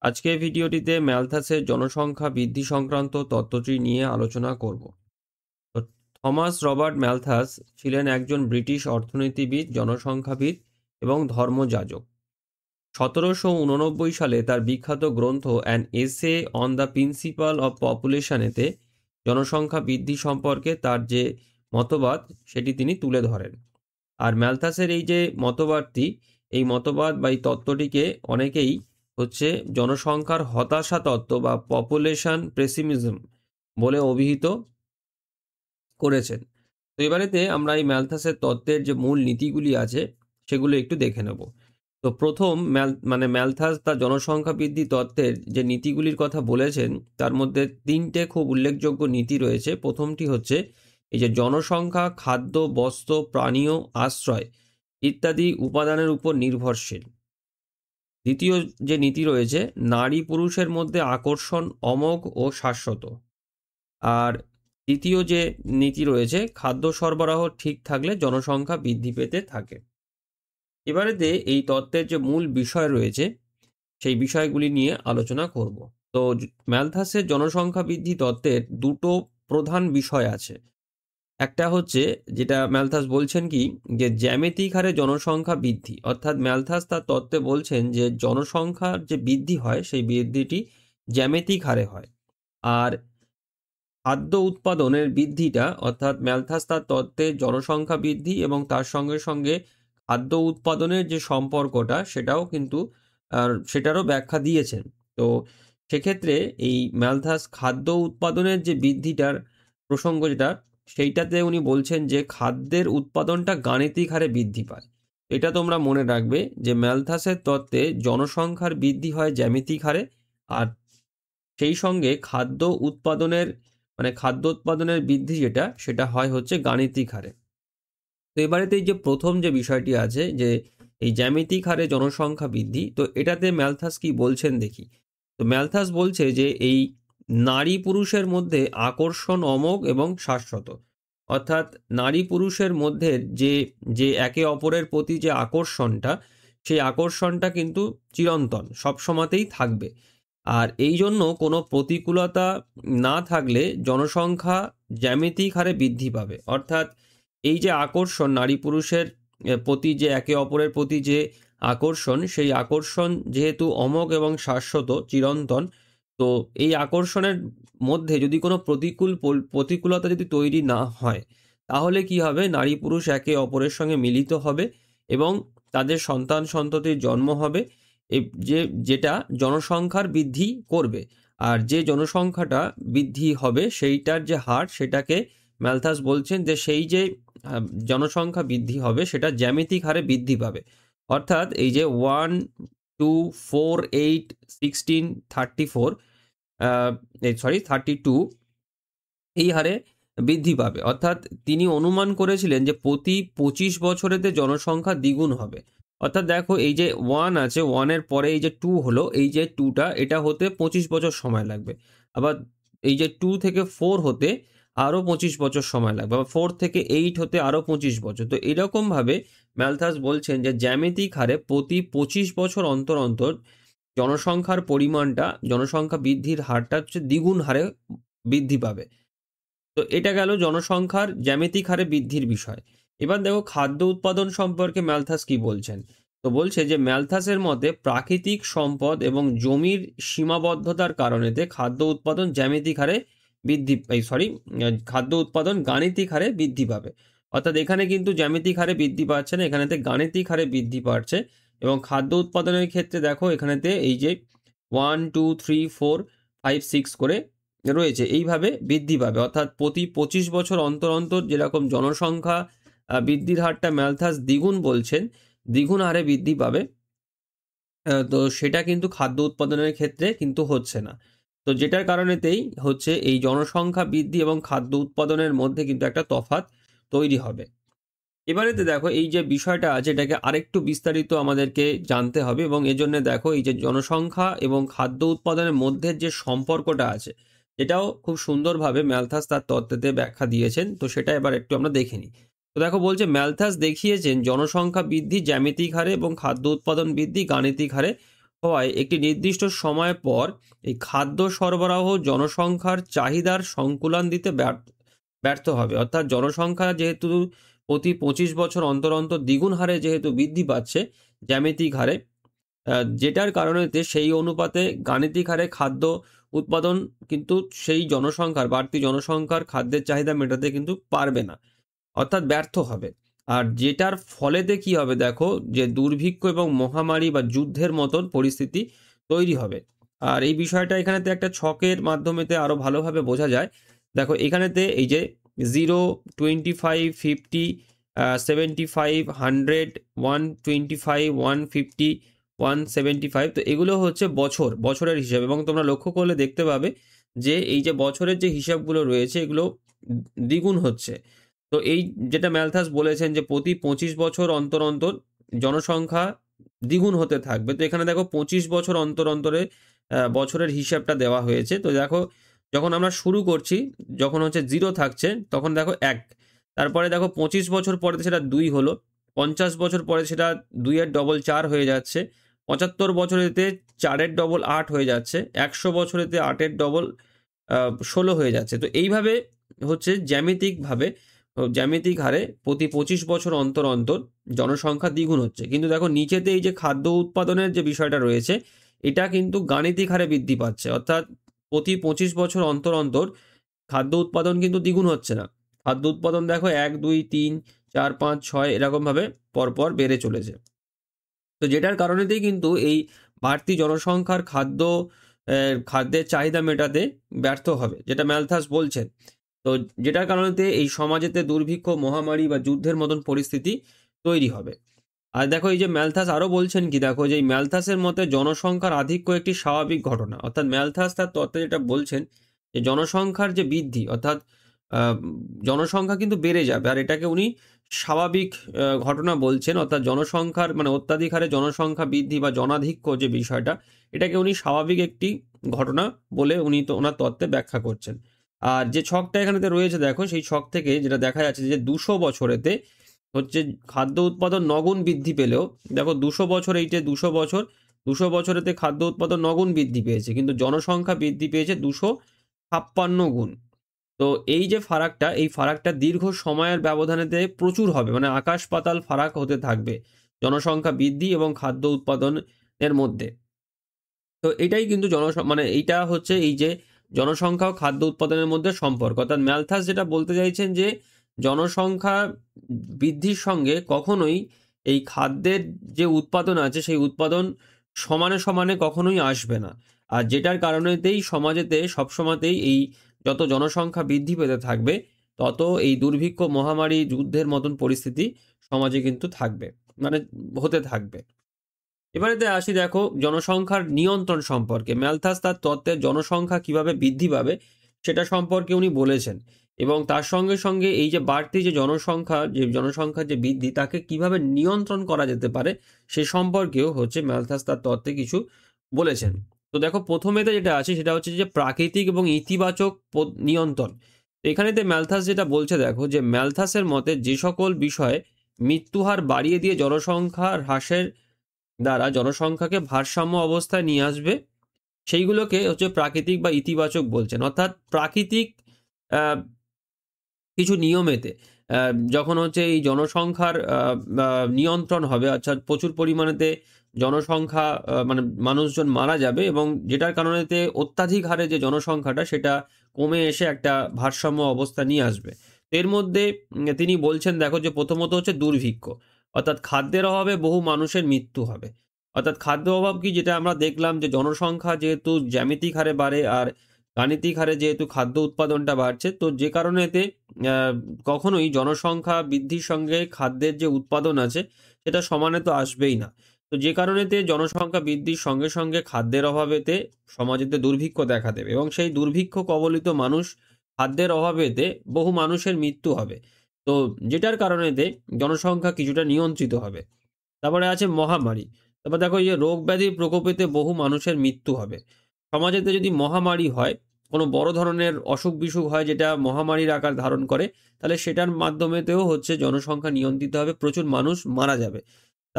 আজকের ভিডিওটিতে ম্যালথাসের জনসংখ্যা বৃদ্ধি সংক্রান্ত তত্ত্বটি নিয়ে আলোচনা করব। তো থমাস রবার্ট ম্যালথাস ছিলেন একজন ব্রিটিশ অর্থনীতিবিদ, জনসংখ্যাবিদ এবং ধর্মযাজক। 1789 সালে তার বিখ্যাত গ্রন্থ an essay on the principle of পপুলেশনেতে জনসংখ্যা বৃদ্ধি সম্পর্কে তার যে মতবাদ সেটি তিনি তুলে ধরেন। আর ম্যালথাসের এই যে মতবাদটি, এই মতবাদ বা এই তত্ত্বটিকে অনেকেই জনসংখ্যার হতাশা তত্ত্ব বা পপুলেশন পেসিমিজম বলে অভিহিত করেছেন। তো এবারেতে আমরা এই ম্যালথাসের তত্ত্বের যে মূল নীতিগুলি আছে সেগুলো একটু দেখে নেব। তো প্রথম ম্যালথাস তার জনসংখ্যা বৃদ্ধি তত্ত্বের যে নীতিগুলির কথা বলেছেন তার মধ্যে তিনটে খুব উল্লেখযোগ্য নীতি রয়েছে। প্রথমটি হচ্ছে এই যে জনসংখ্যা খাদ্য, বস্ত্র, প্রাণীয় আশ্রয় ইত্যাদি উপাদানের উপর নির্ভরশীল। দ্বিতীয় যে নীতি রয়েছে, নারী পুরুষের মধ্যে আকর্ষণ অমোঘ ও শাশ্বত। আর তৃতীয় যে নীতি রয়েছে, খাদ্য সরবরাহ ঠিক থাকলে জনসংখ্যা বৃদ্ধি পেতে থাকে। এবারেতে এই তত্ত্বের যে মূল বিষয় রয়েছে সেই বিষয়গুলি নিয়ে আলোচনা করব। তো ম্যালথাসের জনসংখ্যা বৃদ্ধি তত্ত্বের দুটো প্রধান বিষয় আছে। একটা হচ্ছে যেটা ম্যালথাস বলছেন কি, যে জ্যামিতিক হারে জনসংখ্যা বৃদ্ধি, অর্থাৎ ম্যালথাস তার তত্ত্বে বলছেন যে জনসংখ্যার যে বৃদ্ধি হয় সেই বৃদ্ধিটি জ্যামিতিক হারে হয়। আর খাদ্য উৎপাদনের বৃদ্ধিটা, অর্থাৎ ম্যালথাস তার তত্ত্বে জনসংখ্যা বৃদ্ধি এবং তার সঙ্গে সঙ্গে খাদ্য উৎপাদনের যে সম্পর্কটা সেটারও ব্যাখ্যা দিয়েছেন। তো সেক্ষেত্রে এই ম্যালথাস খাদ্য উৎপাদনের যে বৃদ্ধিটার প্রসঙ্গ যেটা, সেইটাতে উনি বলছেন যে খাদ্যের উৎপাদনটা গাণিতিক হারে বৃদ্ধি পায়। এটা তোমরা মনে রাখবে যে ম্যালথাসের তত্ত্বে জনসংখ্যার বৃদ্ধি হয় জ্যামিতিক হারে, আর সেই সঙ্গে খাদ্য উৎপাদনের বৃদ্ধি সেটা হয় গাণিতিক হারে। তো এবারেতে এই যে প্রথম যে বিষয়টি আছে যে এই জ্যামিতিক হারে জনসংখ্যা বৃদ্ধি, তো এটাতে ম্যালথাস কি বলছেন দেখি। তো ম্যালথাস বলছে যে এই নারী পুরুষের মধ্যে আকর্ষণ অমোঘ এবং শাশ্বত, অর্থাৎ নারী পুরুষের মধ্যে যে যে একে অপরের প্রতি যে আকর্ষণটা, সেই আকর্ষণটা কিন্তু চিরন্তন, সবসময়তেই থাকবে। আর এই জন্য কোনো প্রতিকূলতা না থাকলে জনসংখ্যা জ্যামিতিক হারে বৃদ্ধি পাবে। অর্থাৎ এই যে আকর্ষণ, নারী পুরুষের প্রতি যে একে অপরের প্রতি যে আকর্ষণ, সেই আকর্ষণ যেহেতু অমোঘ এবং শাশ্বত, চিরন্তন, তো এই আকর্ষণের মধ্যে যদি কোনো প্রতিকূলতা যদি তৈরি না হয়, তাহলে কি হবে, নারী পুরুষ একে অপরের সঙ্গে মিলিত হবে এবং তাদের সন্তান সন্ততির জন্ম হবে, যেটা জনসংখ্যার বৃদ্ধি করবে। আর যে জনসংখ্যাটা বৃদ্ধি হবে সেইটার যে হার, সেটাকে ম্যালথাস বলছেন যে সেই যে জনসংখ্যা বৃদ্ধি হবে সেটা জ্যামিতিক হারে বৃদ্ধি পাবে। অর্থাৎ এই যে 1, 2, 4, 8, 16, 34, 32 এই হারে বৃদ্ধি পাবে। অর্থাৎ তিনি অনুমান করেছিলেন যে প্রতি 25 বছরেতে জনসংখ্যা দ্বিগুণ হবে। অর্থাৎ দেখো, এই যে 1 আছে, 1-এর পরে এই যে 2 হলো, এই যে 2টা এটা হতে 25 বছর সময় লাগবে। আবার এই যে 2 থেকে 4 হতে আরও 25 বছর সময় লাগবে। আবার 4 থেকে 8 হতে আরও 25 বছর। তো এরকমভাবে ম্যালথাস বলছেন যে জ্যামিতিক হারে প্রতি 25 বছর অন্তর অন্তর জনসংখ্যা বৃদ্ধির হারটা দ্বিগুণ হারে বৃদ্ধি পাবে। তো এটা গেল জনসংখ্যার জ্যামিতিক হারে বৃদ্ধির বিষয়। এবার দেখো খাদ্য উৎপাদন সম্পর্কে ম্যালথাস কি বলছেন। তো বলছে যে ম্যালথাসের মতে প্রাকৃতিক সম্পদ এবং জমির সীমাবদ্ধতার কারণেতে খাদ্য উৎপাদন গাণিতিক হারে বৃদ্ধি পাবে। অর্থাৎ এখানে কিন্তু জ্যামিতিক হারে বৃদ্ধি পাচ্ছে না, এখানেতে গাণিতিক হারে বৃদ্ধি পাচ্ছে। এবং খাদ্য উৎপাদনের ক্ষেত্রে দেখো, এখানেতে এই যে 1, 2, 3, 4, 5, 6 করে রয়েছে, এইভাবে বৃদ্ধি পাবে। অর্থাৎ প্রতি 25 বছর অন্তর অন্তর যেরকম জনসংখ্যা বৃদ্ধির হারটা ম্যালথাস দ্বিগুণ বলছেন, দ্বিগুণ হারে বৃদ্ধি পাবে। তো সেটা কিন্তু খাদ্য উৎপাদনের ক্ষেত্রে কিন্তু হচ্ছে না। তো যেটার কারণেতেই এই জনসংখ্যা বৃদ্ধি এবং খাদ্য উৎপাদনের মধ্যে কিন্তু একটা তফাৎ তৈরি হবে। এবারেতে দেখো, এই যে বিষয়টা আছে এটাকে আরেকটু বিস্তারিত আমাদেরকে জানতে হবে, এবং এজন্য দেখো এই যে জনসংখ্যা এবং খাদ্য উৎপাদনের মধ্যে যে সম্পর্কটা আছে, এটাও খুব সুন্দরভাবে ম্যালথাস তার তত্ত্বেতে ব্যাখ্যা দিয়েছেন। তো সেটা এবার একটু আমরা দেখে নিই। তো দেখো, বলছে ম্যালথাস দেখিয়েছেন জনসংখ্যা বৃদ্ধি জ্যামিতিক হারে এবং খাদ্য উৎপাদন বৃদ্ধি গাণিতিক হারে হওয়ায় একটি নির্দিষ্ট সময় পর এই খাদ্য সরবরাহ জনসংখ্যার চাহিদার সংকুলান দিতে ব্যর্থ হবে। অর্থাৎ জনসংখ্যা যেহেতু প্রতি 25 বছর অন্তর অন্তর দ্বিগুণ হারে যেহেতু বৃদ্ধি পাচ্ছে জ্যামিতিক হারে, যেটার কারণেতে সেই অনুপাতে গাণিতিক হারে খাদ্য উৎপাদন কিন্তু সেই জনসংখ্যার বাড়তি জনসংখ্যার খাদ্যের চাহিদা মেটাতে কিন্তু পারবে না, অর্থাৎ ব্যর্থ হবে। আর যেটার ফলেতে কি হবে দেখো, যে দুর্ভিক্ষ এবং মহামারী বা যুদ্ধের মতন পরিস্থিতি তৈরি হবে। আর এই বিষয়টা এখানেতে একটা ছকের মাধ্যমেতে আরো ভালোভাবে বোঝা যায়। দেখো এখানেতে এই যে 0, 25, 50, 75, 100, 125, 150, 175, তো এগুলো হচ্ছে বছরের হিসাব। এবং তোমরা লক্ষ্য করলে দেখতে পাবে যে এই যে বছরের যে হিসাবগুলো রয়েছে এগুলো দ্বিগুণ হচ্ছে। তো এই যেটা ম্যালথাস বলেছেন যে প্রতি 25 বছর অন্তর অন্তর জনসংখ্যা দ্বিগুণ হতে থাকবে। তো এখানে দেখো 25 বছর অন্তর অন্তরে বছরের হিসাবটা দেওয়া হয়েছে। তো দেখো যখন আমরা শুরু করছি, যখন হচ্ছে 0 থাকছে তখন দেখো 1, তারপরে দেখো 25 বছর পরে সেটা 2 হলো, 50 বছর পরে সেটা 2 এর ডবল 4 হয়ে যাচ্ছে, 75 বছরেতে 4 এর ডবল 8 হয়ে যাচ্ছে, 100 বছরেতে 8 এর ডবল 16 হয়ে যাচ্ছে। তো এইভাবে হচ্ছে জ্যামিতিক হারে প্রতি 25 বছর অন্তর অন্তর জনসংখ্যা দ্বিগুণ হচ্ছে। কিন্তু দেখো নিচেতে এই যে খাদ্য উৎপাদনের যে বিষয়টা রয়েছে এটা কিন্তু গাণিতিক হারে বৃদ্ধি পাচ্ছে, অর্থাৎ প্রতি 25 বছর অন্তর অন্তর খাদ্য উৎপাদন কিন্তু দ্বিগুণ হচ্ছে না। খাদ্য উৎপাদন দেখো 1, 2, 3, 4, 5, 6 এরকমভাবে পরপর বেড়ে চলেছে। তো যেটার কারণেতেই কিন্তু এই বাড়তি জনসংখ্যার খাদ্যের চাহিদা মেটাতে ব্যর্থ হবে, যেটা ম্যালথাস বলছেন। তো যেটার কারণেতে এই সমাজেতে দুর্ভিক্ষ, মহামারী বা যুদ্ধের মতন পরিস্থিতি তৈরি হবে। আর দেখো এই যে ম্যালথাস আরও বলছেন কি, দেখো যে এই ম্যালথাসের মতে জনসংখ্যার আধিক্য একটি স্বাভাবিক ঘটনা। অর্থাৎ ম্যালথাস তার তত্ত্বে যেটা বলছেন যে জনসংখ্যার যে বৃদ্ধি, অর্থাৎ আহ, জনসংখ্যা কিন্তু বেড়ে যাবে, আর এটাকে উনি স্বাভাবিক ঘটনা বলছেন। অর্থাৎ জনসংখ্যার মানে অত্যাধিক হারে জনসংখ্যা বৃদ্ধি বা জনাধিক্য যে বিষয়টা, এটাকে উনি স্বাভাবিক একটি ঘটনা বলে উনি তো ওনার তত্ত্বে ব্যাখ্যা করছেন। আর যে ছকটা এখানেতে রয়েছে দেখো, সেই ছক থেকে যেটা দেখা যাচ্ছে যে 200 বছরেতে হচ্ছে খাদ্য উৎপাদন নগুণ বৃদ্ধি পেলেও, দেখো 200 বছর, এই যে 200 বছরেতে খাদ্য উৎপাদন নগুণ বৃদ্ধি পেয়েছে, কিন্তু জনসংখ্যা বৃদ্ধি পেয়েছে 256 গুণ। তো এই যে ফারাকটা, এই ফারাকটা দীর্ঘ সময়ের ব্যবধানেতে প্রচুর হবে, মানে আকাশ পাতাল ফারাক হতে থাকবে জনসংখ্যা বৃদ্ধি এবং খাদ্য উৎপাদনের মধ্যে। তো এটাই কিন্তু মানে এইটা হচ্ছে এই যে জনসংখ্যা ও খাদ্য উৎপাদনের মধ্যে সম্পর্ক। অর্থাৎ ম্যালথাস যেটা বলতে চাইছেন যে জনসংখ্যা বৃদ্ধির সঙ্গে কখনোই এই খাদ্যের যে উৎপাদন আছে সেই উৎপাদন সমানে সমানে কখনোই আসবে না। আর যেটার কারণেতেই সমাজেতে সবসময়তেই এই যত জনসংখ্যা বৃদ্ধি পেতে থাকবে তত এই দুর্ভিক্ষ, মহামারী, যুদ্ধের মতন পরিস্থিতি সমাজে কিন্তু থাকবে, মানে হতে থাকবে। এবারেতে আসি দেখো জনসংখ্যার নিয়ন্ত্রণ সম্পর্কে। ম্যালথাস তার তত্ত্বে জনসংখ্যা কিভাবে বৃদ্ধি পাবে সেটা সম্পর্কে উনি বলেছেন, এবং তার সঙ্গে সঙ্গে এই যে বাড়তি যে জনসংখ্যার যে বৃদ্ধি তাকে কিভাবে নিয়ন্ত্রণ করা যেতে পারে সে সম্পর্কেও হচ্ছে ম্যালথাস তার তত্ত্বে কিছু বলেছেন। তো দেখো প্রথমেতে যেটা আছে সেটা হচ্ছে যে প্রাকৃতিক এবং ইতিবাচক নিয়ন্ত্রণ। তো এখানেতে ম্যালথাস যেটা বলছে দেখো, যে ম্যালথাসের মতে যে সকল বিষয়ে মৃত্যুহার বাড়িয়ে দিয়ে জনসংখ্যা হ্রাসের দ্বারা জনসংখ্যাকে ভারসাম্য অবস্থায় নিয়ে আসবে সেইগুলোকে হচ্ছে প্রাকৃতিক বা ইতিবাচক বলছেন। অর্থাৎ প্রাকৃতিক আহ, কিছু নিয়মেতে যখন হচ্ছে এই জনসংখ্যার নিয়ন্ত্রণ হবে, অর্থাৎ প্রচুর পরিমাণেতে জনসংখ্যা মানে মানুষজন মারা যাবে, এবং যেটার কারণেতে অত্যাধিক হারে যে জনসংখ্যাটা সেটা কমে এসে একটা ভারসাম্য অবস্থা নিয়ে আসবে। তো এর মধ্যে তিনি বলছেন দেখো, যে প্রথমত হচ্ছে দুর্ভিক্ষ, অর্থাৎ খাদ্যের অভাবে বহু মানুষের মৃত্যু হবে। অর্থাৎ খাদ্য অভাব কি, যেটা আমরা দেখলাম যে জনসংখ্যা যেহেতু জ্যামিতিক হারে বাড়ে আর গাণিতিক হারে যেহেতু খাদ্য উৎপাদনটা বাড়ছে, তো যে কারণে এতে কখনোই জনসংখ্যা বৃদ্ধির সঙ্গে খাদ্যের যে উৎপাদন আছে সেটা সমানে তো আসবেই না। তো যে কারণেতে জনসংখ্যা বৃদ্ধির সঙ্গে সঙ্গে খাদ্যের অভাবেতে সমাজেতে দুর্ভিক্ষ দেখা দেবে, এবং সেই দুর্ভিক্ষ কবলিত মানুষ, খাদ্যের অভাবেতে বহু মানুষের মৃত্যু হবে। তো যেটার কারণেতে জনসংখ্যা কিছুটা নিয়ন্ত্রিত হবে। তারপরে আছে মহামারী। তারপর দেখো এই যে রোগ ব্যাধির প্রকোপেতে বহু মানুষের মৃত্যু হবে। সমাজেতে যদি মহামারী হয়, কোনো বড় ধরনের অসুখ বিসুখ হয় যেটা মহামারীর আকার ধারণ করে, তাহলে সেটার মাধ্যমেতেও হচ্ছে জনসংখ্যা নিয়ন্ত্রিত হবে, প্রচুর মানুষ মারা যাবে।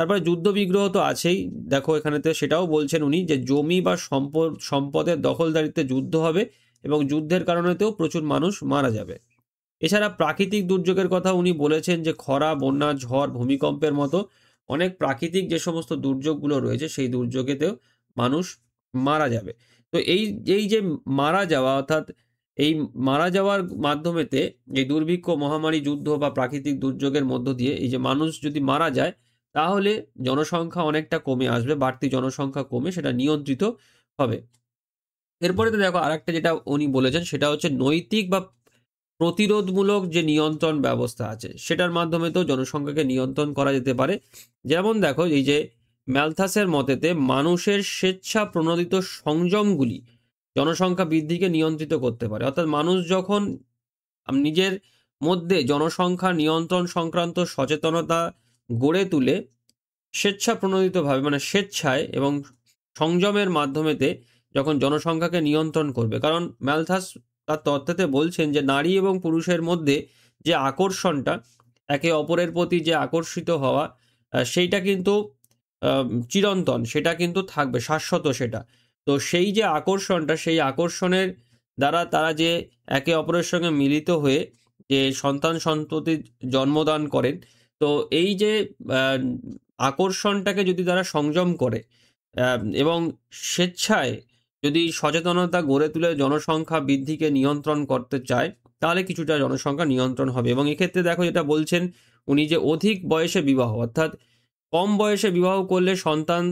তারপরে যুদ্ধ বিগ্রহ তো আছেই, দেখো এখানেতে সেটাও বলছেন উনি যে জমি বা সম্পদের দখলদারিত্বে যুদ্ধ হবে এবং যুদ্ধের কারণেতেও প্রচুর মানুষ মারা যাবে। এছাড়া প্রাকৃতিক দুর্যোগের কথা উনি বলেছেন যে খরা, বন্যা, ঝড়, ভূমিকম্পের মতো অনেক প্রাকৃতিক যে সমস্ত দুর্যোগগুলো রয়েছে সেই দুর্যোগেতেও মানুষ মারা যাবে। তো এই এই যে মারা যাওয়া, অর্থাৎ এই মারা যাওয়ার মাধ্যমেতে এই দুর্ভিক্ষ, মহামারী, যুদ্ধ বা প্রাকৃতিক দুর্যোগের মধ্য দিয়ে এই যে মানুষ যদি মারা যায় তাহলে জনসংখ্যা অনেকটা কমে আসবে, বাড়তি জনসংখ্যা কমে সেটা নিয়ন্ত্রিত হবে। এরপরে তো দেখো আরেকটা যেটা উনি বলেছেন সেটা হচ্ছে নৈতিক বা প্রতিরোধমূলক যে নিয়ন্ত্রণ ব্যবস্থা আছে সেটার মাধ্যমে তো জনসংখ্যাকে নিয়ন্ত্রণ করা যেতে পারে। যেমন দেখো এই যে ম্যালথাসের মতেতে মানুষের স্বেচ্ছা প্রণোদিত সংযমগুলি জনসংখ্যা বৃদ্ধিকে নিয়ন্ত্রিত করতে পারে। অর্থাৎ মানুষ যখন নিজের মধ্যে জনসংখ্যা নিয়ন্ত্রণ সংক্রান্ত সচেতনতা গড়ে তুলে স্বেচ্ছা প্রণোদিতভাবে, মানে স্বেচ্ছায় এবং সংযমের মাধ্যমেতে যখন জনসংখ্যাকে নিয়ন্ত্রণ করবে, কারণ ম্যালথাস তার তত্ত্বেতে বলছেন যে নারী এবং পুরুষের মধ্যে যে আকর্ষণটা, একে অপরের প্রতি যে আকর্ষিত হওয়া, সেইটা কিন্তু চিরন্তন, সেটা কিন্তু থাকবে, শাশ্বত সেটা। তো সেই যে আকর্ষণটা, সেই আকর্ষণের দ্বারা তারা যে একে অপরের সঙ্গে মিলিত হয়ে যে সন্তান সন্ততির জন্মদান করেন, তো এই যে আহ, আকর্ষণটাকে যদি তারা সংযম করে এবং স্বেচ্ছায় যদি সচেতনতা গড়ে তুলে জনসংখ্যা বৃদ্ধিকে নিয়ন্ত্রণ করতে চায় তাহলে কিছুটা জনসংখ্যা নিয়ন্ত্রণ হবে। এবং এক্ষেত্রে দেখো যেটা বলছেন উনি যে অধিক বয়সে বিবাহ, অর্থাৎ কম বয়সে বিবাহ করলে সন্তান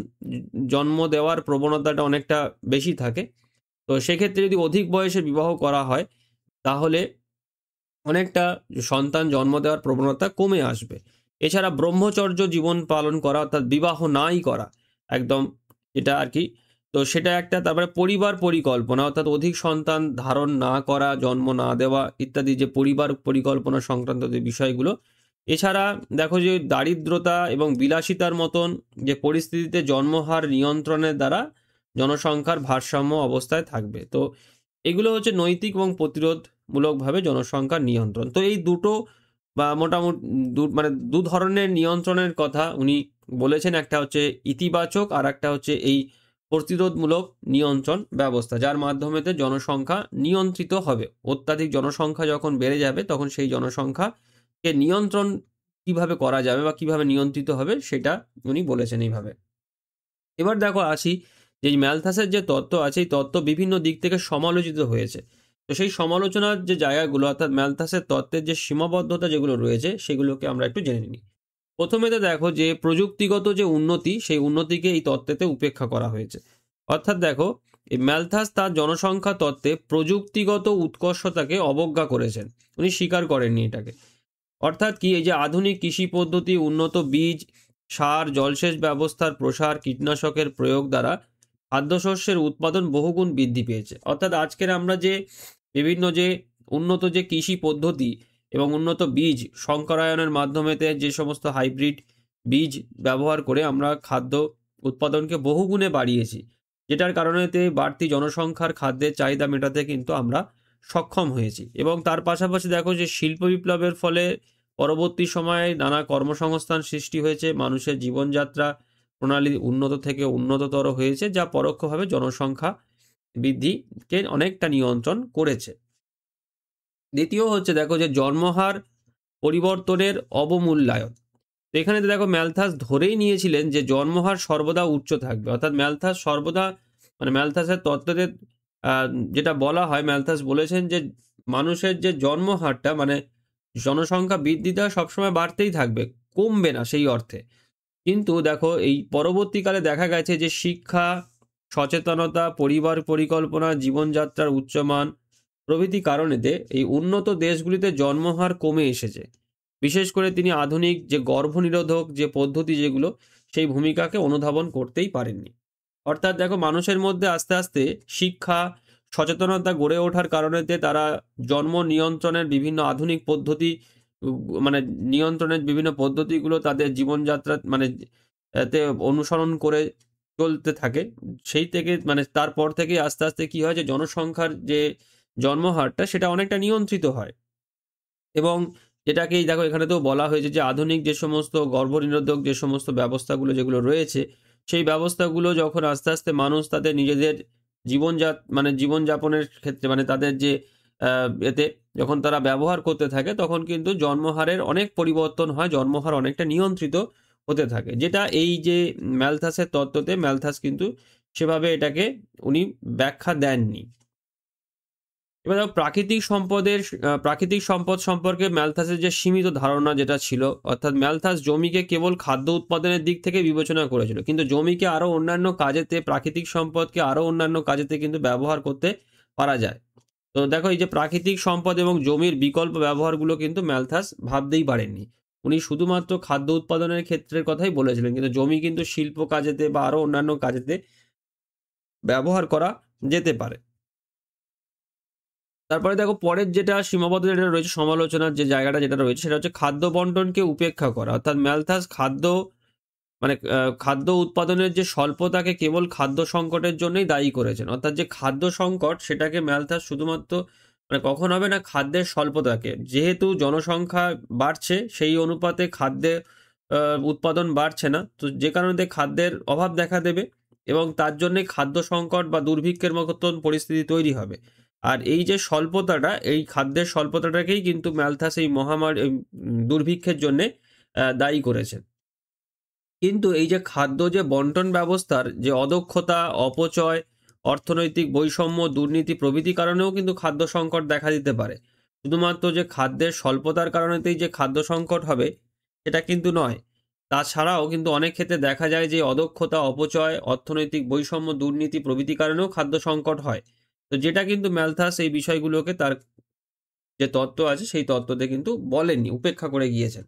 জন্ম দেওয়ার প্রবণতাটা অনেকটা বেশি থাকে। তো সেক্ষেত্রে যদি অধিক বয়সে বিবাহ করা হয় তাহলে অনেকটা সন্তান জন্ম দেওয়ার প্রবণতা কমে আসবে। এছাড়া ব্রহ্মচর্য জীবন পালন করা, অর্থাৎ বিবাহ নাই করা একদম, এটা আর কি। তো সেটা একটা। তারপরে পরিবার পরিকল্পনা, অর্থাৎ অধিক সন্তান ধারণ না করা, জন্ম না দেওয়া ইত্যাদি, যে পরিবার পরিকল্পনা সংক্রান্ত যে বিষয়গুলো। এছাড়া দেখো যে দারিদ্রতা এবং বিলাসিতার মতন যে পরিস্থিতিতে জন্মহার নিয়ন্ত্রণের দ্বারা জনসংখ্যার ভারসাম্য অবস্থায় থাকবে। তো এগুলো হচ্ছে নৈতিক এবং প্রতিরোধমূলকভাবে জনসংখ্যার নিয়ন্ত্রণ। তো এই দুটো বা মোটামুটি মানে দু ধরনের নিয়ন্ত্রণের কথা উনি বলেছেন। একটা হচ্ছে ইতিবাচক আর একটা হচ্ছে এই প্রতিরোধমূলক নিয়ন্ত্রণ ব্যবস্থা, যার মাধ্যমেতে জনসংখ্যা নিয়ন্ত্রিত হবে। অত্যাধিক জনসংখ্যা যখন বেড়ে যাবে তখন সেই জনসংখ্যাকে নিয়ন্ত্রণ কিভাবে করা যাবে বা কিভাবে নিয়ন্ত্রিত হবে সেটা উনি বলেছেন এইভাবে। এবার দেখো আসি যে এই ম্যালথাসের যে তত্ত্ব আছে এই তত্ত্ব বিভিন্ন দিক থেকে সমালোচিত হয়েছে। তো সেই সমালোচনার যে জায়গাগুলো, অর্থাৎ ম্যালথাসের তত্ত্বের যে সীমাবদ্ধতা যেগুলো রয়েছে সেগুলোকে আমরা একটু জেনে নিই। প্রথমে তো দেখো যে প্রযুক্তিগত যে উন্নতি, সেই উন্নতিকে এই তত্ত্বেতে উপেক্ষা করা হয়েছে। অর্থাৎ দেখো এই ম্যালথাস তার জনসংখ্যা তত্ত্বে প্রযুক্তিগত উৎকর্ষতাকে অবজ্ঞা করেছেন, উনি স্বীকার করেননি এটাকে। অর্থাৎ কি, এই যে আধুনিক কৃষি পদ্ধতি, উন্নত বীজ, সার, জলসেচ ব্যবস্থার প্রসার, কীটনাশকের প্রয়োগ দ্বারা খাদ্যশস্যের উৎপাদন বহুগুণ বৃদ্ধি পেয়েছে। অর্থাৎ আজকের আমরা যে বিভিন্ন যে উন্নত যে কৃষি পদ্ধতি এবং উন্নত বীজ সংকরায়নের মাধ্যমেতে যে সমস্ত হাইব্রিড বীজ ব্যবহার করে আমরা খাদ্য উৎপাদনকে বহুগুণে বাড়িয়েছি, যেটার কারণেতে বাড়তি জনসংখ্যার খাদ্যের চাহিদা মেটাতে কিন্তু আমরা সক্ষম হয়েছি। এবং তার পাশাপাশি দেখো যে শিল্প বিপ্লবের ফলে পরবর্তী সময়ে নানা কর্মসংস্থান সৃষ্টি হয়েছে, মানুষের জীবনযাত্রা প্রণালী উন্নত থেকে উন্নততর হয়েছে, যা পরোক্ষভাবে জনসংখ্যা বৃদ্ধিকে অনেকটা নিয়ন্ত্রণ করেছে। দ্বিতীয় হচ্ছে দেখো যে জন্মহার পরিবর্তনের অবমূল্যায়ন। তো এখানে দেখো ম্যালথাস ধরেই নিয়েছিলেন যে জন্মহার সর্বদা উচ্চ থাকবে। অর্থাৎ ম্যালথাস সর্বদা, মানে ম্যালথাসের তত্ত্বতে যেটা বলা হয়, ম্যালথাস বলেছেন যে মানুষের যে জন্মহারটা, মানে জনসংখ্যা বৃদ্ধিটা সবসময় বাড়তেই থাকবে, কমবে না সেই অর্থে। কিন্তু দেখো এই পরবর্তীকালে দেখা গেছে যে শিক্ষা, সচেতনতা, পরিবার পরিকল্পনা, জীবনযাত্রার উচ্চমান প্রভৃতি কারণেতে এই উন্নত দেশগুলিতে জন্মহার কমে এসেছে। বিশেষ করে তিনি আধুনিক যে গর্ভনিরোধক যে পদ্ধতি যেগুলো, সেই ভূমিকাকে অনুধাবন করতেই পারেননি। অর্থাৎ দেখো মানুষের মধ্যে আস্তে আস্তে শিক্ষা, সচেতনতা গড়ে ওঠার কারণেতে তারা জন্ম নিয়ন্ত্রণের বিভিন্ন আধুনিক পদ্ধতি, মানে নিয়ন্ত্রণের বিভিন্ন পদ্ধতিগুলো তাদের জীবনযাত্রা মানে এতে অনুসরণ করে চলতে থাকে। সেই থেকে মানে তারপর থেকে আস্তে আস্তে কি হয় যে জনসংখ্যার যে জন্মহারটা সেটা অনেকটা নিয়ন্ত্রিত হয়। এবং যেটাকেই দেখো এখানেতেও বলা হয়েছে যে আধুনিক যে সমস্ত গর্ভনিরোধক যে সমস্ত ব্যবস্থাগুলো যেগুলো রয়েছে, সেই ব্যবস্থাগুলো যখন আস্তে আস্তে মানুষ তাদের নিজেদের জীবনযাপনের ক্ষেত্রে তাদের যে এতে যখন তারা ব্যবহার করতে থাকে, তখন কিন্তু জন্মহারের অনেক পরিবর্তন হয়, জন্মহার অনেকটা নিয়ন্ত্রিত হতে থাকে, যেটা এই যে ম্যালথাসের তত্ত্বতে ম্যালথাস কিন্তু সেভাবে এটাকে উনি ব্যাখ্যা দেননি। এবার দেখো প্রাকৃতিক সম্পদ সম্পর্কে ম্যালথাসের যে সীমিত ধারণা যেটা ছিল, অর্থাৎ ম্যালথাস জমিকে কেবল খাদ্য উৎপাদনের দিক থেকে বিবেচনা করেছিল, কিন্তু জমিকে আরো অন্যান্য কাজেতে, প্রাকৃতিক সম্পদকে আরো অন্যান্য কাজেতে কিন্তু ব্যবহার করতে পারা যায়। তো দেখো এই যে প্রাকৃতিক সম্পদ এবং জমির বিকল্প ব্যবহারগুলো কিন্তু ম্যালথাস ভাবতেই পারেননি। উনি শুধুমাত্র খাদ্য উৎপাদনের ক্ষেত্রের কথাই বলেছিলেন, কিন্তু জমি কিন্তু শিল্প কাজেতে বা আরো অন্যান্য কাজেতে ব্যবহার করা যেতে পারে। তারপরে দেখো পরের যেটা সীমাবদ্ধতা যেটা রয়েছে, সমালোচনার যে জায়গাটা যেটা রয়েছে, সেটা হচ্ছে খাদ্য বন্টনকে উপেক্ষা করা। অর্থাৎ ম্যালথাস খাদ্য উৎপাদনের যে স্বল্পতাকে কেবল খাদ্য সংকটের জন্যই দায়ী করেছেন। অর্থাৎ যে খাদ্য সংকট, সেটাকে ম্যালথাস শুধুমাত্র কখন হবে না, খাদ্যের স্বল্পতাকে, যেহেতু জনসংখ্যা বাড়ছে সেই অনুপাতে খাদ্যের উৎপাদন বাড়ছে না, তো যে কারণে খাদ্যের অভাব দেখা দেবে এবং তার জন্যে খাদ্য সংকট বা দুর্ভিক্ষের মতন পরিস্থিতি তৈরি হবে। আর এই যে স্বল্পতাটা, এই খাদ্যের স্বল্পতাটাকেই কিন্তু ম্যালথাস এই মহামারী দুর্ভিক্ষের জন্যে দায়ী করেছেন। কিন্তু এই যে খাদ্য যে বন্টন ব্যবস্থার যে অদক্ষতা, অপচয়, অর্থনৈতিক বৈষম্য, দুর্নীতি প্রভৃতি কারণেও কিন্তু খাদ্য সংকট দেখা দিতে পারে। শুধুমাত্র যে খাদ্যের স্বল্পতার কারণেতেই যে খাদ্য সংকট হবে সেটা কিন্তু নয়। তাছাড়াও কিন্তু অনেক ক্ষেত্রে দেখা যায় যে অদক্ষতা, অপচয়, অর্থনৈতিক বৈষম্য, দুর্নীতি প্রভৃতি কারণেও খাদ্য সংকট হয়। তো যেটা কিন্তু ম্যালথাস এই বিষয়গুলোকে তার যে তত্ত্ব আছে সেই তত্ত্বতে কিন্তু বলেননি, উপেক্ষা করে গিয়েছেন।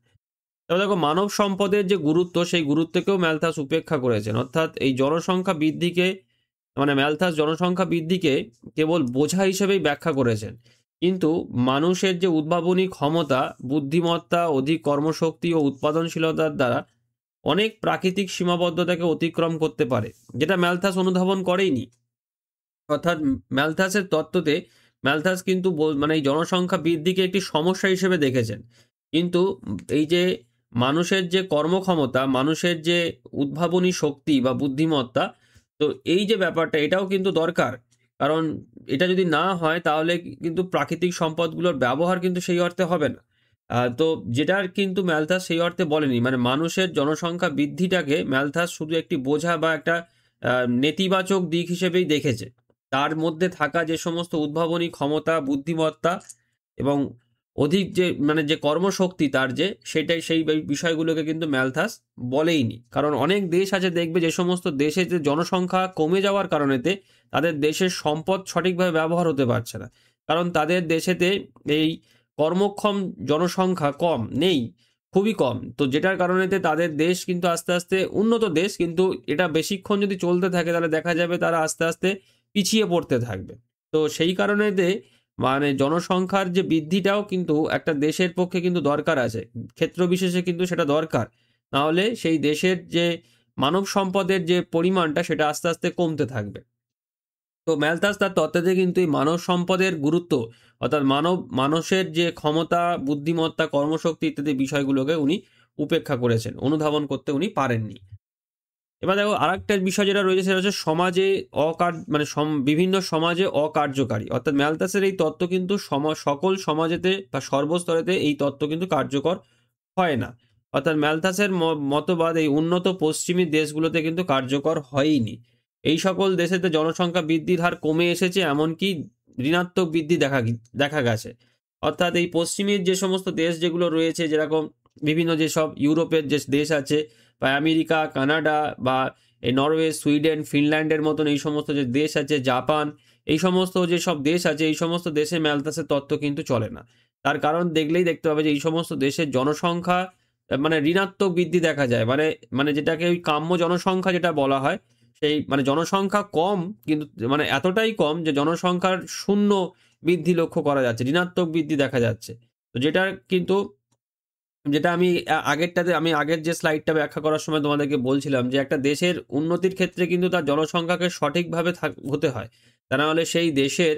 তবে দেখো মানব সম্পদের যে গুরুত্ব, সেই গুরুত্বকেও ম্যালথাস উপেক্ষা করেছেন। অর্থাৎ এই জনসংখ্যা বৃদ্ধিকে, ম্যালথাস জনসংখ্যা বৃদ্ধিকে কেবল বোঝা হিসেবেই ব্যাখ্যা করেছেন, কিন্তু মানুষের যে উদ্ভাবনী ক্ষমতা, বুদ্ধিমত্তা, অধিক কর্মশক্তি ও উৎপাদনশীলতার দ্বারা অনেক প্রাকৃতিক সীমাবদ্ধতাকে অতিক্রম করতে পারে, যেটা ম্যালথাস অনুধাবন করেইনি। অর্থাৎ ম্যালথাসের তত্ত্বতে ম্যালথাস কিন্তু এই জনসংখ্যা বৃদ্ধিকে একটি সমস্যা হিসেবে দেখেছেন, কিন্তু এই যে মানুষের যে কর্মক্ষমতা, মানুষের যে উদ্ভাবনী শক্তি বা বুদ্ধিমত্তা, তো এই যে ব্যাপারটা, এটাও কিন্তু দরকার। কারণ এটা যদি না হয় তাহলে কিন্তু প্রাকৃতিক সম্পদগুলোর ব্যবহার কিন্তু সেই অর্থে হবে না। তো যেটার কিন্তু ম্যালথাস সেই অর্থে বলেনি, মানুষের জনসংখ্যা বৃদ্ধিটাকে ম্যালথাস শুধু একটি বোঝা বা একটা নেতিবাচক দিক হিসেবেই দেখেছে। তার মধ্যে থাকা যে সমস্ত উদ্ভাবনী ক্ষমতা, বুদ্ধিমত্তা এবং অধিক যে যে কর্মশক্তি তার যে, সেই বিষয়গুলোকে কিন্তু ম্যালথাস বলেইনি। কারণ অনেক দেশ আছে দেখবে, যে সমস্ত দেশে যে জনসংখ্যা কমে যাওয়ার কারণেতে তাদের দেশের সম্পদ সঠিকভাবে ব্যবহার হতে পারছে না, কারণ তাদের দেশেতে এই কর্মক্ষম জনসংখ্যা কম নেই, খুবই কম। তো যেটার কারণেতে তাদের দেশ কিন্তু আস্তে আস্তে উন্নত দেশ, কিন্তু এটা বেশিক্ষণ যদি চলতে থাকে তাহলে দেখা যাবে তারা আস্তে আস্তে পিছিয়ে পড়তে থাকবে। তো সেই কারণেতে জনসংখ্যার যে বৃদ্ধিটাও কিন্তু একটা দেশের পক্ষে কিন্তু দরকার আছে, ক্ষেত্র বিশেষে কিন্তু সেটা দরকার। নাহলে সেই দেশের যে মানব সম্পদের যে পরিমাণটা, সেটা আস্তে আস্তে কমতে থাকবে। তো ম্যালথাস তার তত্ত্বে কিন্তু এই মানব সম্পদের গুরুত্ব, অর্থাৎ মানুষের যে ক্ষমতা, বুদ্ধিমত্তা, কর্মশক্তি ইত্যাদি বিষয়গুলোকে উনি উপেক্ষা করেছেন, অনুধাবন করতে উনি পারেননি। এবার দেখো আরেকটা বিষয় যেটা রয়েছে, সেটা হচ্ছে সমাজে বিভিন্ন সমাজে অকার্যকারী। অর্থাৎ ম্যালথাসের এই তত্ত্ব কিন্তু সকল সমাজেতে বা সর্বস্তরেতে এই তত্ত্ব কিন্তু কার্যকর হয় না। অর্থাৎ ম্যালথাসের মতবাদ এই উন্নত পশ্চিমী দেশগুলোতে কিন্তু কার্যকর হয়নি। এই সকল দেশেতে জনসংখ্যা বৃদ্ধির হার কমে এসেছে, এমনকি ঋণাত্মক বৃদ্ধি দেখা গেছে। অর্থাৎ এই পশ্চিমের যে সমস্ত দেশ যেগুলো রয়েছে, যেরকম বিভিন্ন যেসব ইউরোপের যে দেশ আছে, বা আমেরিকা, কানাডা, বা এই নরওয়ে, সুইডেন, ফিনল্যান্ডের মতন এই সমস্ত যে দেশ আছে, জাপান, এই সমস্ত যেসব দেশ আছে, এই সমস্ত দেশে ম্যালথাসের তত্ত্ব কিন্তু চলে না। তার কারণ দেখলেই দেখতে পাবে যে এই সমস্ত দেশের জনসংখ্যা ঋণাত্মক বৃদ্ধি দেখা যায়, যেটাকে ওই কাম্য জনসংখ্যা যেটা বলা হয়, সেই জনসংখ্যা কম, কিন্তু এতটাই কম যে জনসংখ্যার শূন্য বৃদ্ধি লক্ষ্য করা যাচ্ছে, ঋণাত্মক বৃদ্ধি দেখা যাচ্ছে। তো যেটা আমি আগের যে স্লাইডটা ব্যাখ্যা করার সময় তোমাদেরকে বলছিলাম, যে একটা দেশের উন্নতির ক্ষেত্রে কিন্তু তার জনসংখ্যাকে সঠিকভাবে হতে হয়। তা না হলে সেই দেশের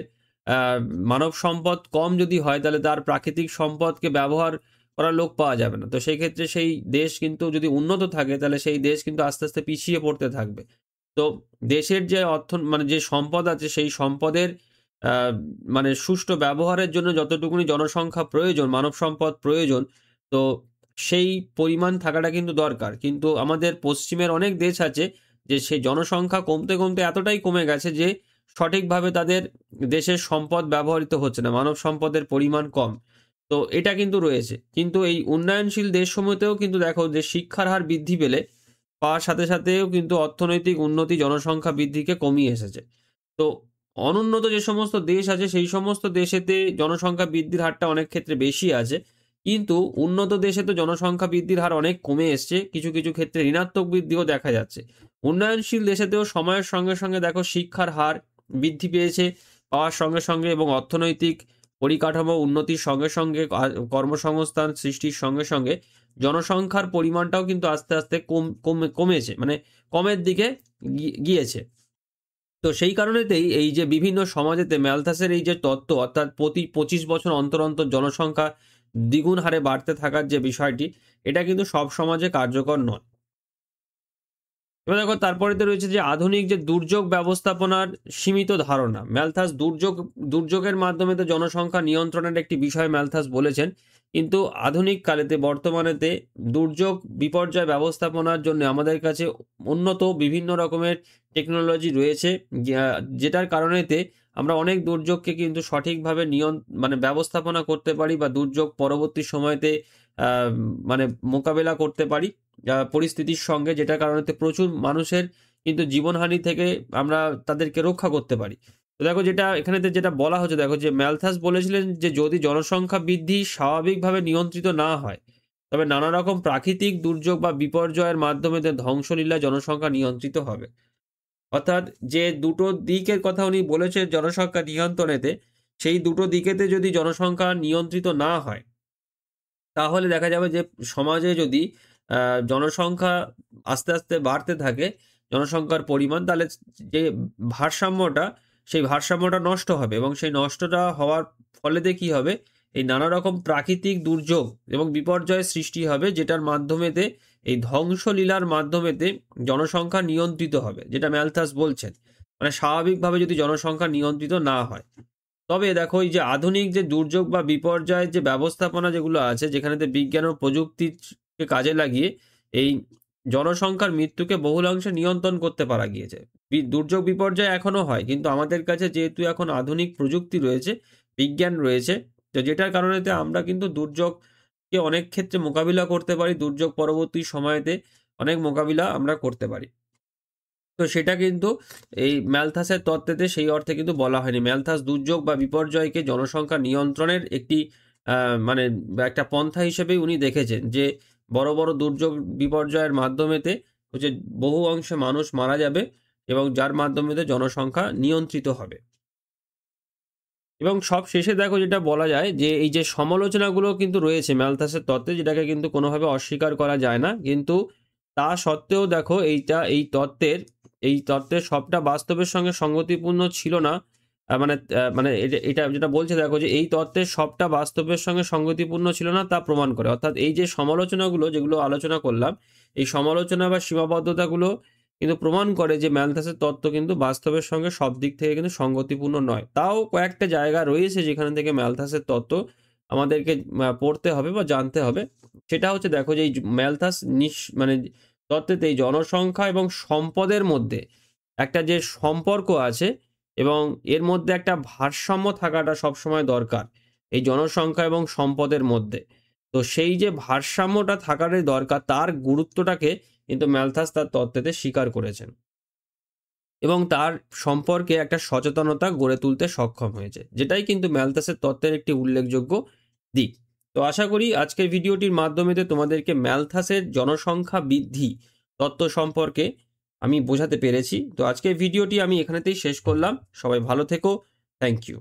মানব সম্পদ কম যদি হয়, তাহলে তার প্রাকৃতিক সম্পদকে ব্যবহার করার লোক পাওয়া যাবে না। তো সেই ক্ষেত্রে সেই দেশ কিন্তু যদি উন্নত থাকে তাহলে সেই দেশ কিন্তু আস্তে আস্তে পিছিয়ে পড়তে থাকবে। তো দেশের যে মানে যে সম্পদ আছে সেই সম্পদের মানে সুষ্ঠু ব্যবহারের জন্য যতটুকুনি জনসংখ্যা প্রয়োজন, মানব সম্পদ প্রয়োজন, তো সেই পরিমাণ থাকাটা কিন্তু দরকার। কিন্তু আমাদের পশ্চিমের অনেক দেশ আছে যে সেই জনসংখ্যা কমতে কমতে এতটাই কমে গেছে যে সঠিকভাবে তাদের দেশের সম্পদ ব্যবহৃত হচ্ছে না, মানব সম্পদের পরিমাণ কম। তো এটা কিন্তু রয়েছে। কিন্তু এই উন্নয়নশীল দেশসমূহেতেও কিন্তু দেখো যে শিক্ষার হার বৃদ্ধি পাওয়ার সাথে সাথেও কিন্তু অর্থনৈতিক উন্নতি জনসংখ্যা বৃদ্ধিকে কমিয়ে এসেছে। তো অনুন্নত যে সমস্ত দেশ আছে সেই সমস্ত দেশেতে জনসংখ্যা বৃদ্ধির হারটা অনেক ক্ষেত্রে বেশি আছে, কিন্তু উন্নত দেশে তো জনসংখ্যা বৃদ্ধির হার অনেক কমে এসছে, কিছু কিছু ক্ষেত্রে ঋণাত্মক বৃদ্ধিও দেখা যাচ্ছে। উন্নয়নশীল দেশেতেও সময়ের সঙ্গে সঙ্গে দেখো শিক্ষার হার বৃদ্ধি পেয়েছে পাওয়ার সঙ্গে সঙ্গে, এবং অর্থনৈতিক পরিকাঠামো উন্নতির সঙ্গে সঙ্গে কর্মসংস্থান সৃষ্টির সঙ্গে সঙ্গে জনসংখ্যার পরিমাণটাও কিন্তু আস্তে আস্তে কমেছে, মানে কমের দিকে গিয়েছে। তো সেই কারণেতেই এই যে বিভিন্ন সমাজেতে ম্যালথাসের এই যে তত্ত্ব, অর্থাৎ প্রতি 25 বছর অন্তর অন্তর জনসংখ্যা দ্বিগুণ হারে বাড়তে থাকার যে বিষয়টি, এটা কিন্তু সব সমাজে কার্যকর নয়। এবার দেখো তারপরেতে রয়েছে যে আধুনিক যে দুর্যোগ ব্যবস্থাপনার সীমিত ধারণা। ম্যালথাস দুর্যোগের মাধ্যমে তো জনসংখ্যা নিয়ন্ত্রণের একটি বিষয় ম্যালথাস বলেছেন, কিন্তু আধুনিক কালেতে বর্তমানেতে দুর্যোগ বিপর্যয় ব্যবস্থাপনার জন্য আমাদের কাছে উন্নত বিভিন্ন রকমের টেকনোলজি রয়েছে, যেটার কারণেতে আমরা অনেক দুর্যোগকে কিন্তু সঠিকভাবে মানে ব্যবস্থাপনা করতে পারি, বা দুর্যোগ পরবর্তী সময়তে মানে মোকাবেলা করতে পারি পরিস্থিতির সঙ্গে, যেটার কারণে প্রচুর মানুষের কিন্তু জীবনহানি থেকে আমরা তাদেরকে রক্ষা করতে পারি। তো দেখো যেটা এখানেতে যেটা বলা হচ্ছে, দেখো যে ম্যালথাস বলেছিলেন যে যদি জনসংখ্যা বৃদ্ধি স্বাভাবিকভাবে নিয়ন্ত্রিত না হয়, তবে নানা রকম প্রাকৃতিক দুর্যোগ বা বিপর্যয়ের মাধ্যমে ধ্বংসলীলা জনসংখ্যা নিয়ন্ত্রিত হবে। অর্থাৎ যে দুটো দিকের কথা উনি বলেছেন জনসংখ্যা নিয়ন্ত্রণেতে, সেই দুটো দিকেতে যদি জনসংখ্যা নিয়ন্ত্রিত না হয়, তাহলে দেখা যাবে যে সমাজে যদি জনসংখ্যা আস্তে আস্তে বাড়তে থাকে, জনসংখ্যার পরিমাণ, তাহলে যে ভারসাম্যটা, সেই ভারসাম্যটা নষ্ট হবে, এবং সেই নষ্টটা হওয়ার ফলেতে কি হবে, এই নানা রকম প্রাকৃতিক দুর্যোগ এবং বিপর্যয়ের সৃষ্টি হবে, যেটার মাধ্যমেতে এই ধ্বংসলীলার মাধ্যমেতে জনসংখ্যা নিয়ন্ত্রিত হবে, যেটা ম্যালথাস বলছেন। মানে স্বাভাবিকভাবে যদি জনসংখ্যা নিয়ন্ত্রিত না হয়, তবে দেখো এই যে আধুনিক যে দুর্যোগ বা বিপর্যয়ের যে ব্যবস্থাপনা যেগুলো আছে, যেখানেতে বিজ্ঞান ও প্রযুক্তিকে কাজে লাগিয়ে এই জনসংখ্যার মৃত্যুকে বহুলাংশে নিয়ন্ত্রণ করতে পারা গিয়েছে। দুর্যোগ বিপর্যয় এখনো হয়, কিন্তু আমাদের কাছে যেহেতু এখন আধুনিক প্রযুক্তি রয়েছে, বিজ্ঞান রয়েছে, তো যেটার কারণেতে আমরা কিন্তু দুর্যোগকে অনেক ক্ষেত্রে মোকাবিলা করতে পারি, দুর্যোগ পরবর্তী সময়তে অনেক মোকাবিলা আমরা করতে পারি। তো সেটা কিন্তু এই ম্যালথাসের তত্ত্বেতে সেই অর্থে কিন্তু বলা হয়নি। ম্যালথাস দুর্যোগ বা বিপর্যয়কে জনসংখ্যা নিয়ন্ত্রণের একটি মানে একটা পন্থা হিসেবেই উনি দেখেছেন, যে বড় বড় দুর্যোগ বিপর্যয়ের মাধ্যমেতে হচ্ছে বহু অংশে মানুষ মারা যাবে, এবং যার মাধ্যমেতে জনসংখ্যা নিয়ন্ত্রিত হবে। এবং সব শেষে দেখো যেটা বলা যায় যে এই যে সমালোচনাগুলো কিন্তু রয়েছে ম্যালথাসের তত্ত্বে, যেটাকে কিন্তু কোনোভাবে অস্বীকার করা যায় না, কিন্তু তা সত্ত্বেও দেখো এই তত্ত্বের সবটা বাস্তবের সঙ্গে সঙ্গতিপূর্ণ ছিল না। মানে মানে এটা যেটা বলছে, দেখো যে এই তত্ত্বের সবটা বাস্তবের সঙ্গে সঙ্গতিপূর্ণ ছিল না তা প্রমাণ করে। অর্থাৎ এই যে সমালোচনাগুলো যেগুলো আলোচনা করলাম, এই সমালোচনা বা সীমাবদ্ধতাগুলো কিন্তু প্রমাণ করে যে ম্যালথাসের তত্ত্ব কিন্তু বাস্তবের সঙ্গে সব দিক থেকে কিন্তু সঙ্গতিপূর্ণ নয়। তাও কয়েকটা জায়গা রয়েছে যেখান থেকে ম্যালথাসের তত্ত্ব আমাদেরকে পড়তে হবে বা জানতে হবে। সেটা হচ্ছে দেখো যে এই ম্যালথাস মানে তত্ত্বেতে এই জনসংখ্যা এবং সম্পদের মধ্যে একটা যে সম্পর্ক আছে, এবং এর মধ্যে একটা ভারসাম্য থাকাটা সবসময় দরকার এই জনসংখ্যা এবং সম্পদের মধ্যে। তো সেই যে ভারসাম্যটা থাকারই দরকার, তার গুরুত্বটাকে কিন্তু ম্যালথাস তার তত্ত্বেতে স্বীকার করেছেন, এবং তার সম্পর্কে একটা সচেতনতা গড়ে তুলতে সক্ষম হয়েছে, যেটাই কিন্তু ম্যালথাসের তত্ত্বের একটি উল্লেখযোগ্য দিক। তো আশা করি আজকের ভিডিওটির মাধ্যমে তোমাদেরকে ম্যালথাসের জনসংখ্যা বৃদ্ধি তত্ত্ব সম্পর্কে আমি বোঝাতে পেরেছি। তো আজকের ভিডিওটি আমি এখানেতেই শেষ করলাম। সবাই ভালো থেকো। Thank you.